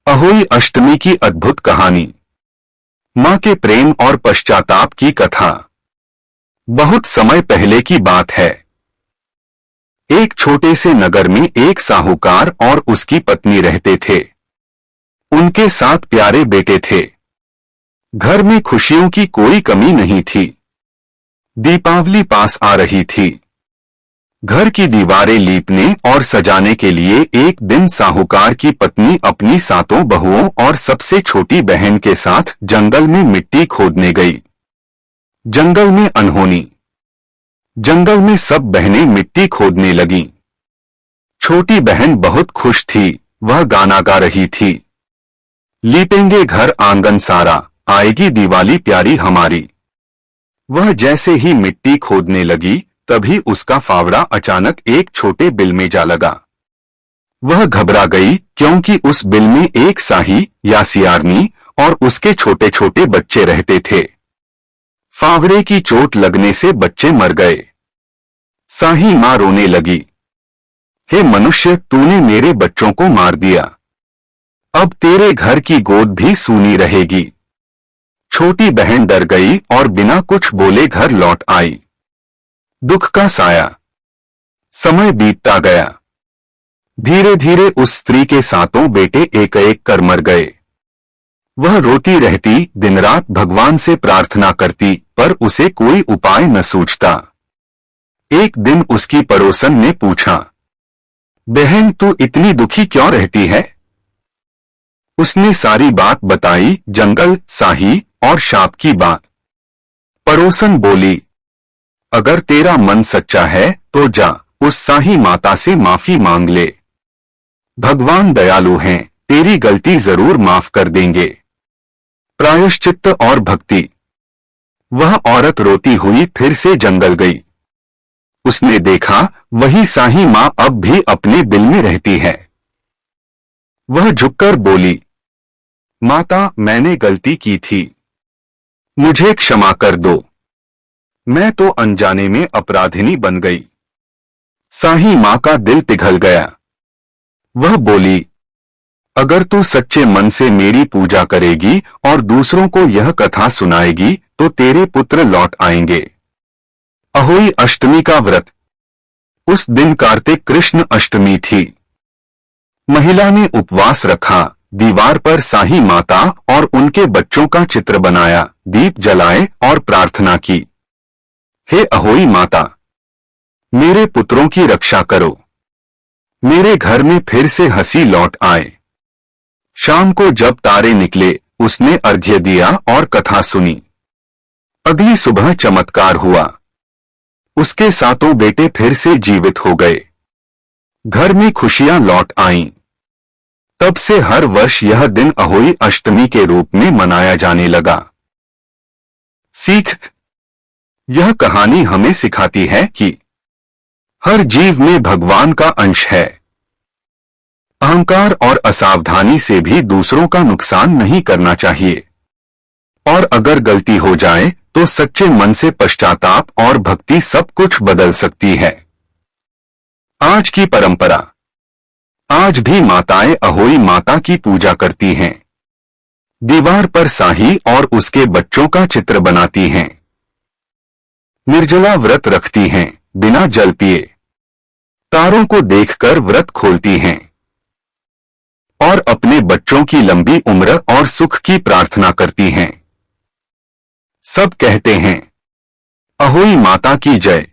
अहोई अष्टमी की अद्भुत कहानी। मां के प्रेम और पश्चाताप की कथा। बहुत समय पहले की बात है। एक छोटे से नगर में एक साहूकार और उसकी पत्नी रहते थे। उनके 7 प्यारे बेटे थे। घर में खुशियों की कोई कमी नहीं थी। दीपावली पास आ रही थी। घर की दीवारें लीपने और सजाने के लिए एक दिन साहूकार की पत्नी अपनी 7 बहुओं और सबसे छोटी बहन के साथ जंगल में मिट्टी खोदने गई। जंगल में अनहोनी। जंगल में सब बहनें मिट्टी खोदने लगीं। छोटी बहन बहुत खुश थी, वह गाना गा रही थी। लीपेंगे घर आंगन सारा, आएगी दिवाली प्यारी हमारी। वह जैसे ही मिट्टी खोदने लगी, तभी उसका फावड़ा अचानक एक छोटे बिल में जा लगा। वह घबरा गई क्योंकि उस बिल में एक साही या सियारनी और उसके छोटे छोटे बच्चे रहते थे। फावड़े की चोट लगने से बच्चे मर गए। साही मां रोने लगी, हे मनुष्य, तूने मेरे बच्चों को मार दिया। अब तेरे घर की गोद भी सूनी रहेगी। छोटी बहन डर गई और बिना कुछ बोले घर लौट आई। दुख का साया। समय बीतता गया। धीरे धीरे उस स्त्री के 7 बेटे एक एक कर मर गए। वह रोती रहती, दिन रात भगवान से प्रार्थना करती, पर उसे कोई उपाय न सूझता। एक दिन उसकी पड़ोसन ने पूछा, बहन, तू इतनी दुखी क्यों रहती है? उसने सारी बात बताई, जंगल, साही और शाप की बात। पड़ोसन बोली, अगर तेरा मन सच्चा है तो जा, उस साही माता से माफी मांग ले। भगवान दयालु हैं, तेरी गलती जरूर माफ कर देंगे। प्रायश्चित्त और भक्ति। वह औरत रोती हुई फिर से जंगल गई। उसने देखा वही साही मां अब भी अपने बिल में रहती है। वह झुककर बोली, माता, मैंने गलती की थी, मुझे क्षमा कर दो। मैं तो अनजाने में अपराधिनी बन गई। साही मां का दिल पिघल गया। वह बोली, अगर तू सच्चे मन से मेरी पूजा करेगी और दूसरों को यह कथा सुनाएगी तो तेरे पुत्र लौट आएंगे। अहोई अष्टमी का व्रत। उस दिन कार्तिक कृष्ण अष्टमी थी। महिला ने उपवास रखा, दीवार पर साही माता और उनके बच्चों का चित्र बनाया, दीप जलाए और प्रार्थना की, हे अहोई माता, मेरे पुत्रों की रक्षा करो। मेरे घर में फिर से हंसी लौट आए। शाम को जब तारे निकले, उसने अर्घ्य दिया और कथा सुनी। अगली सुबह चमत्कार हुआ। उसके 7 बेटे फिर से जीवित हो गए। घर में खुशियां लौट आईं। तब से हर वर्ष यह दिन अहोई अष्टमी के रूप में मनाया जाने लगा। सीख। यह कहानी हमें सिखाती है कि हर जीव में भगवान का अंश है। अहंकार और असावधानी से भी दूसरों का नुकसान नहीं करना चाहिए। और अगर गलती हो जाए तो सच्चे मन से पश्चाताप और भक्ति सब कुछ बदल सकती है। आज की परंपरा। आज भी माताएं अहोई माता की पूजा करती हैं। दीवार पर साही और उसके बच्चों का चित्र बनाती हैं। निर्जला व्रत रखती हैं, बिना जल पिए। तारों को देखकर व्रत खोलती हैं। और अपने बच्चों की लंबी उम्र और सुख की प्रार्थना करती हैं। सब कहते हैं, अहोई माता की जय।